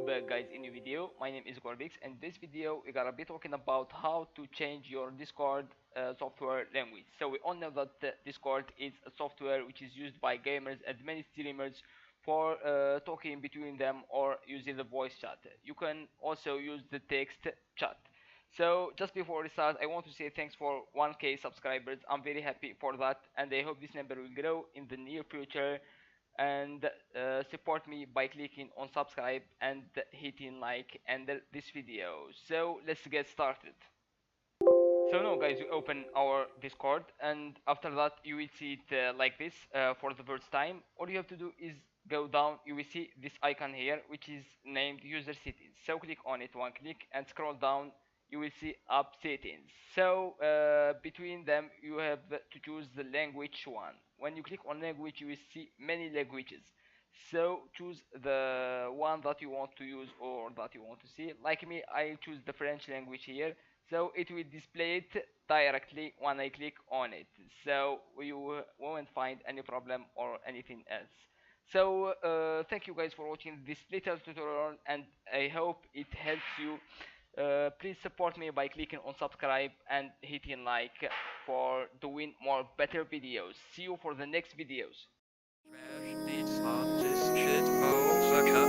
back guys in a video. My name is Gorbix and this video we're gonna be talking about how to change your Discord software language. So we all know that Discord is a software which is used by gamers and many streamers for talking between them or using the voice chat. You can also use the text chat. So just before we start, I want to say thanks for 1k subscribers. I'm very happy for that and I hope this number will grow in the near future, and support me by clicking on subscribe and hitting like under this video. So let's get started. So now guys, we open our Discord and after that you will see it like this for the first time. All you have to do is go down, you will see this icon here which is named user settings. So click on it one click and scroll down, you will see app settings. So between them you have to choose the language one. When you click on language you will see many languages. So choose the one that you want to use or that you want to see. Like me, I choose the French language here, so it will display it directly when I click on it, so you won't find any problem or anything else. So thank you guys for watching this little tutorial and I hope it helps you. Please support me by clicking on subscribe and hitting like for doing more better videos. See you for the next videos. Trash these songs is shit holes.